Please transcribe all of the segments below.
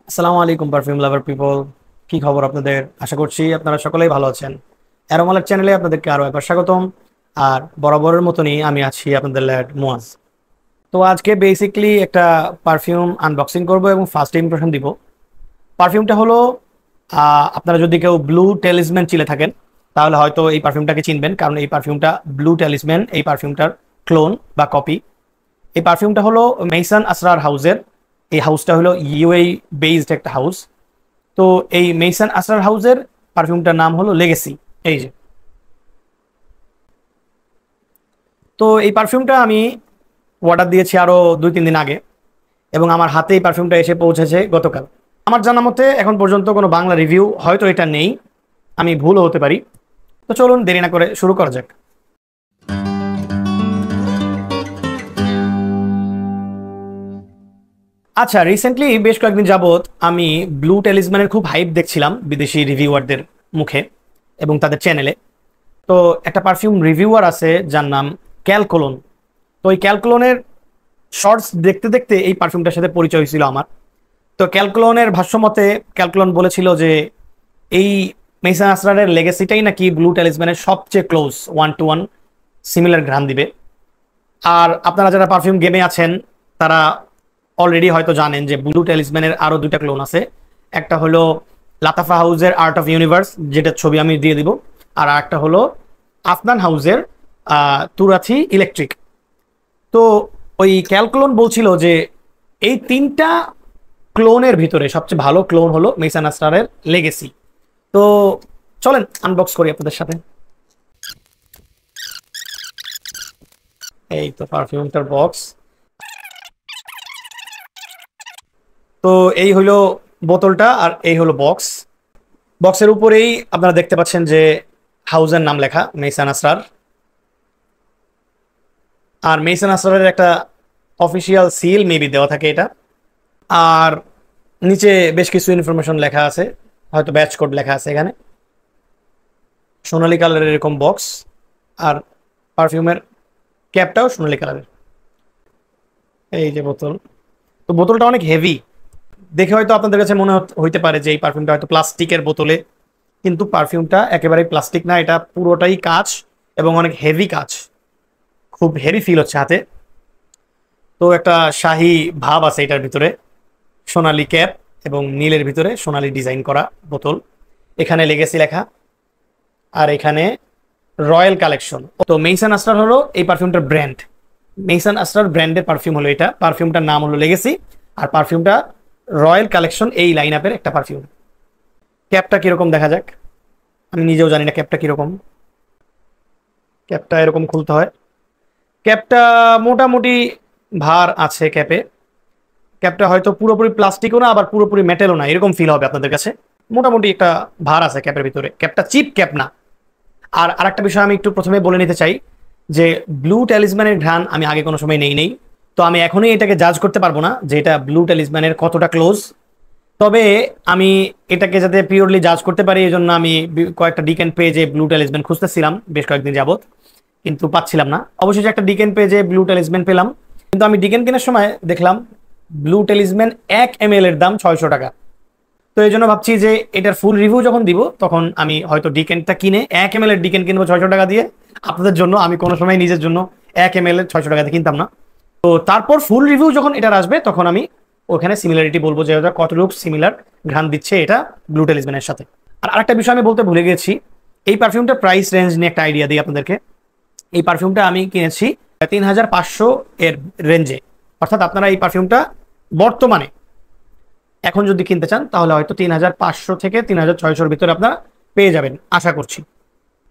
আসসালামু আলাইকুম পারফিউম লাভার পিপল। কি খবর আপনাদের? আশা করছি আপনারা সকলেই ভালো আছেন। অ্যারোমালের চ্যানেলে আপনাদেরকে আরো একবার স্বাগতম। আর বরাবরের মতনই আমি আছি আপনাদের ল্যাড মুয়াজ। তো আজকে বেসিকলি একটা পারফিউম আনবক্সিং করব এবং ফার্স্ট ইমপ্রেশন দিব। পারফিউমটা হলো আপনারা যদি কেউ ব্লু টেলিসম্যান চিনে থাকেন তাহলে হয়তো এই পারফিউমটাকে চিনবেন, কারণ এই পারফিউমটা ব্লু টেলিসম্যান এই পারফিউমটার ক্লোন বা কপি। এই পারফিউমটা হলো মেইসান আসরার হাউসের। এই হাউসটা হলো ইউএই বেসড একটা হাউস। তো এই মেইসান আসরার হাউসের পারফিউমটার নাম হলো লেগেসি। এই যে, তো এই পারফিউমটা আমি অর্ডার দিয়েছি আরো 2-3 দিন আগে এবং আমার হাতে এই পারফিউমটা এসে পৌঁছেছে গতকাল। আমার জানা মতে এখন পর্যন্ত কোনো বাংলা রিভিউ হয়তো এটা নেই, আমি ভুলও হতে পারি। তো চলুন দেরি না করে শুরু করা যাক। আচ্ছা, রিসেন্টলি বেশ কয়েকদিন যাবত আমি ব্লু টেলিসম্যানের খুব হাইপ দেখছিলাম বিদেশি রিভিউয়ারদের মুখে এবং তাদের চ্যানেলে। তো একটা পারফিউম রিভিউয়ার আছে যার নাম ক্যালকোলন। তো ওই ক্যালকোলনের শর্টস দেখতে দেখতে এই পারফিউমটার সাথে পরিচয় হয়েছিল আমার। তো ক্যালকোলনের ভাষ্যমতে ক্যালকোলন বলেছিল যে এই মেইসান আসরারের লেগেসিটাই নাকি ব্লু টেলিসম্যানের সবচেয়ে ক্লোজ 1-to-1 সিমিলার ঘ্রাণ দিবে। আর আপনারা যারা পারফিউম গেমে আছেন তারা অলরেডি হয়তো জানেন যে ব্লু টেলিসম্যানের আরো দুইটা ক্লোন আছে। একটা হলো লাতাফা হাউসের আর্ট অফ ইউনিভার্স, যেটার ছবি আমি দিয়ে দিব। আর একটা হলো আফনান হাউসের তুরাথি ইলেকট্রিক। তো ওই ক্যালকুলন বলছিল যে এই তিনটা ক্লোনের ভিতরে সবচেয়ে ভালো ক্লোন হলো মেইসান আসরারের লেগেসি। তো চলেন আনবক্স করি আপনাদের সাথে। এই তো পারফিউমটার বক্স। তো এই হলো বোতলটা আর এই হলো বক্স। বক্সের উপরেই আপনারা দেখতে পাচ্ছেন যে হাউজের নাম লেখা মেইসান আসরার। আর মেইসান আসরারের একটা অফিসিয়াল সিল মেবি দেওয়া থাকে এটা। আর নিচে বেশ কিছু ইনফরমেশন লেখা আছে, হয়তো ব্যাচ কোড লেখা আছে এখানে। সোনালী কালারের এরকম বক্স, আর পারফিউমের ক্যাপটাও সোনালী কালারের। এই যে বোতল। তো বোতলটা অনেক হেভি দেখে হয়তো আপনাদের কাছে মনে হইতে পারে যে এই পারফিউমটা হয়তো প্লাস্টিকের বোতলে, কিন্তু পারফিউমটা একেবারেই প্লাস্টিক না, এটা পুরোটাই কাঁচ এবং অনেক হেভি কাঁচ। খুব হেভি ফিল হচ্ছে হাতে। তো একটা শাহী ভাব আছে এটার ভিতরে। সোনালী ক্যাপ এবং নীলের ভিতরে সোনালী ডিজাইন করা বোতল। এখানে লেগেসি লেখা আর এখানে রয়্যাল কালেকশন। তো মেইসান আসরার হলো এই পারফিউমটার ব্র্যান্ড। মেইসান আসরার ব্র্যান্ডের পারফিউম হলো এটা। পারফিউমটার নাম হলো লেগেসি আর পারফিউমটা রয়্যাল কালেকশন এই লাইন আপের একটা পারফিউম। ক্যাপটা কিরকম দেখা যাক, আমি নিজেও জানি না ক্যাপটা কিরকম। ক্যাপটা এরকম খুলতে হয়। ক্যাপটা মোটামুটি ভার আছে ক্যাপে। ক্যাপটা হয়তো পুরোপুরি প্লাস্টিকও না, আবার পুরোপুরি মেটেলও না, এরকম ফিল হবে আপনাদের কাছে। মোটামুটি একটা ভার আছে ক্যাপের ভিতরে। ক্যাপটা চিপ ক্যাপ না। আর আরেকটা বিষয় আমি একটু প্রথমে বলে নিতে চাই যে ব্লু ট্যালিসম্যানের ঘ্রাণ আমি আগে কোনো সময় নেই। তো আমি এখনই এটাকে জাজ করতে পারবো না যে এটা ব্লু ট্যালিসম্যানের কতটা ক্লোজ। তবে আমি এটাকে যাতে পিওরলি জাজ করতে পারি এই জন্য আমি কয়েকটা ডিকেন পেজে ব্লু ট্যালিসম্যান খুঁজতেছিলাম বেশ কয়েকদিন যাবত, কিন্তু পাচ্ছিলাম না। অবশেষে একটা ডিকেন পেজে ব্লু ট্যালিসম্যান পেলাম, কিন্তু আমি ডিকেন কেনার সময় দেখলাম ব্লু ট্যালিসম্যান 1 ml এর দাম 600 টাকা। তো এই জন্য ভাবছি যে এটার ফুল রিভিউ যখন দিব তখন আমি হয়তো ডিকেনটা কিনে 1 ml এর ডিকেন কিনবো 600 টাকা দিয়ে আপনাদের জন্য। আমি কোনো সময় নিজের জন্য 1 ml এর 600 টাকাতে কিনতাম না। তো তারপর ফুল রিভিউ যখন এটার আসবে তখন আমি ওখানে সিমিলারিটি বলবো যে ওটা কতটুকু সিমিলার ঘ্রাণ দিচ্ছে এটা ব্লু টেলিসম্যানের সাথে। আর আরেকটা বিষয় আমি বলতে ভুলে গেছি, এই পারফিউমটার প্রাইস রেঞ্জ নিয়ে একটা আইডিয়া দিই আপনাদেরকে। এই পারফিউমটা আমি কিনেছি 3500 এর রেঞ্জে। অর্থাৎ আপনারা এই পারফিউমটা বর্তমানে এখন যদি কিনতে চান তাহলে হয়তো 3500 থেকে 3600-র ভিতরে আপনারা পেয়ে যাবেন আশা করছি।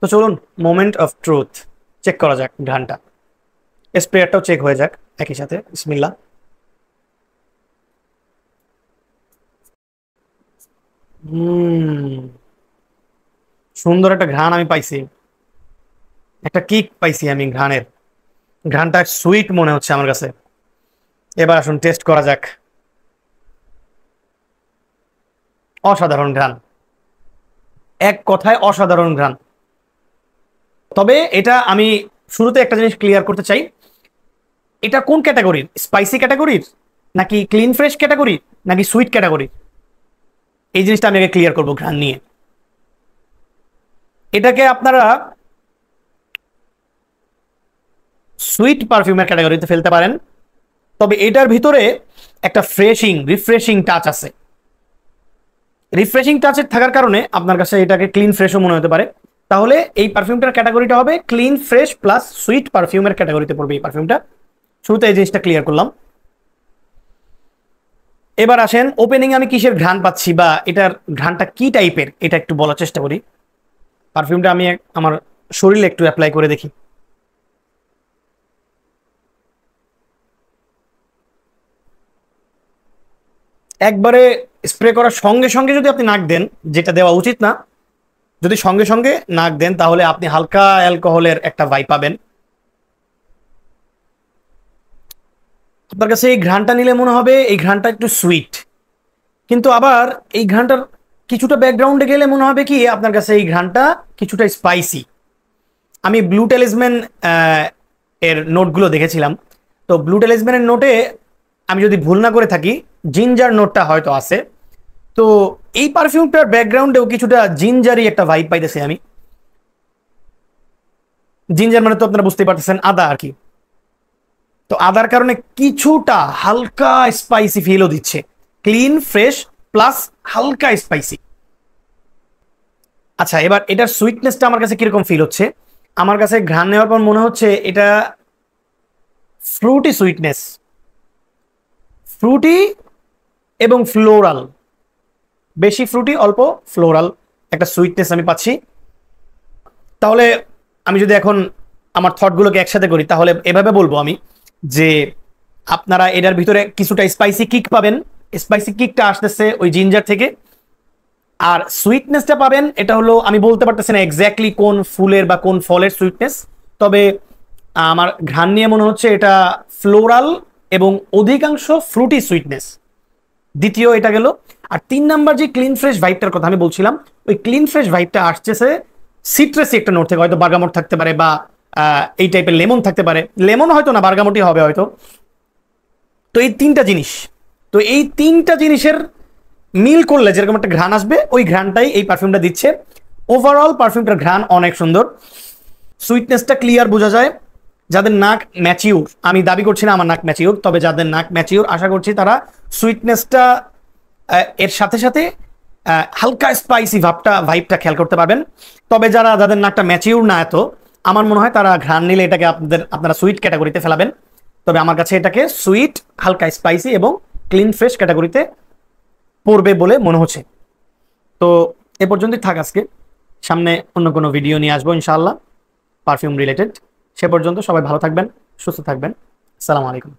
তো চলুন মোমেন্ট অফ ট্রুথ চেক করা যাক ঘ্রাণটা। স্প্রেয়ারটাও চেক হয়ে যাক একই সাথে। বিসমিল্লাহ। সুন্দর একটা ঘ্রাণ আমি পাইছি, একটা কিক পাইছি আমি ঘ্রাণের। ঘ্রাণটা সুইট মনে হচ্ছে আমার কাছে। এবার আসুন টেস্ট করা যাক। অসাধারণ ঘ্রাণ, এক কথায় অসাধারণ ঘ্রাণ। তবে এটা আমি শুরুতে একটা জিনিস ক্লিয়ার করতে চাই, এটা কোন ক্যাটাগরির? স্পাইসি ক্যাটাগরির, নাকি ক্লিন ফ্রেশ ক্যাটাগরি, নাকি সুইট ক্যাটাগরি? এই জিনিসটা আমি আগে ক্লিয়ার করবো ঘ্রাণ নিয়ে। এটাকে আপনারা সুইট পারফিউমের ক্যাটাগরিতে ফেলতে পারেন, তবে এটার ভিতরে একটা রিফ্রেশিং টাচ আছে। রিফ্রেশিং টাচের থাকার কারণে আপনার কাছে এটাকে ক্লিন ফ্রেশও মনে হতে পারে। তাহলে এই পারফিউমটার ক্যাটাগরিটা হবে ক্লিন ফ্রেশ প্লাস সুইট পারফিউমের ক্যাটাগরিতে পড়বে এই পারফিউমটা। শুরুতে এই জিনিসটা ক্লিয়ার করলাম। এবার আসেন ওপেনিং আমি কিসের ঘ্রাণ পাচ্ছি বা এটার ঘ্রাণটা কি টাইপের এটা একটু বলার চেষ্টা করি। পারফিউমটা আমি আমার শরীরে একটু অ্যাপ্লাই করে দেখি। একবারে স্প্রে করার সঙ্গে সঙ্গে যদি আপনি নাক দেন, যেটা দেওয়া উচিত না, যদি সঙ্গে সঙ্গে নাক দেন তাহলে আপনি হালকা অ্যালকোহলের একটা ভাইব পাবেন। আপনার কাছে এই ঘ্রাণটা নিলে মনে হবে এই ঘ্রাণটা একটু সুইট, কিন্তু আবার এই ঘ্রাণটার কিছুটা ব্যাকগ্রাউন্ডে গেলে মনে হবে কি আপনার কাছে এই ঘ্রাণটা কিছুটা স্পাইসি। আমি ব্লু টেলিসম্যান এর নোটগুলো দেখেছিলাম, তো ব্লু টেলিসম্যানের নোটে আমি যদি ভুল না করে থাকি জিঞ্জার নোটটা হয়তো আছে। তো এই পারফিউমটার ব্যাকগ্রাউন্ডেও কিছুটা জিঞ্জারি একটা ভাইব পাইতেছি আমি। জিঞ্জার মানে তো আপনারা বুঝতেই পারতেছেন আদা আর কি। তো আদার কারণে কিছুটা হালকা স্পাইসি ফিলও দিচ্ছে, ক্লিন ফ্রেশ প্লাস হালকা স্পাইসি। আচ্ছা, এবার এটার সুইটনেসটা আমার কাছে কিরকম ফিল হচ্ছে? আমার কাছে ঘ্রাণ নেওয়ার পর মনে হচ্ছে এটা ফ্রুটি সুইটনেস, ফ্রুটি এবং ফ্লোরাল, বেশি ফ্রুটি অল্প ফ্লোরাল একটা সুইটনেস আমি পাচ্ছি। তাহলে আমি যদি এখন আমার থটগুলোকে একসাথে করি তাহলে এভাবে বলবো আমি যে আপনারা এটার ভিতরে কিছুটা স্পাইসি কিক পাবেন। স্পাইসি কিকটা আসতেছে ওই জিঞ্জার থেকে, আর সুইটনেসটা পাবেন এটা হলো আমি বলতে পারতেছি না এক্স্যাক্টলি কোন ফুলের বা কোন ফলের সুইটনেস, তবে আমার ঘ্রাণ নিয়ে মনে হচ্ছে এটা ফ্লোরাল এবং অধিকাংশ ফ্রুটি সুইটনেস। দ্বিতীয় এটা গেল। আর 3 নাম্বার যে ক্লিন ফ্রেশ ভাইবটার কথা আমি বলছিলাম, ওই ক্লিন ফ্রেশ ভাইবটা আসছে সিট্রাসি একটা নোট থেকে, হয়তো বার্গামট থাকতে পারে বা এই টাইপের লেমন থাকতে পারে। লেমন হয়তো না, বার্গামটই হবে হয়তো। তো এই 3টা জিনিস, তো এই 3টা জিনিসের মিল করলে যেরকম একটা ঘ্রাণ আসবে ওই ঘ্রাণটাই এই পারফিউমটা দিচ্ছে। ওভারঅল পারফিউমটার ঘ্রাণ অনেক সুন্দর, সুইটনেসটা ক্লিয়ার বোঝা যায়। যাদের নাক ম্যাচিউর, আমি দাবি করছি না আমার নাক ম্যাচিউর, তবে যাদের নাক ম্যাচিউর আশা করছি তারা সুইটনেসটা এর সাথে সাথে হালকা স্পাইসি ভাইবটা খেয়াল করতে পারবেন। তবে যাদের নাকটা ম্যাচিউর না এত, আমার মনে হয় তারা ঘ্রাণ নিলে এটাকে আপনারা সুইট ক্যাটাগরিতে ফেলাবেন। তবে আমার কাছে এটাকে সুইট, হালকা স্পাইসি এবং ক্লিন ফ্রেশ ক্যাটাগরিতে পড়বে বলে মনে হচ্ছে। তো এ পর্যন্তই থাক আজকে, সামনে অন্য কোনো ভিডিও নিয়ে আসবো ইনশাআল্লাহ পারফিউম রিলেটেড। সে পর্যন্ত সবাই ভালো থাকবেন, সুস্থ থাকবেন। আসসালামু আলাইকুম।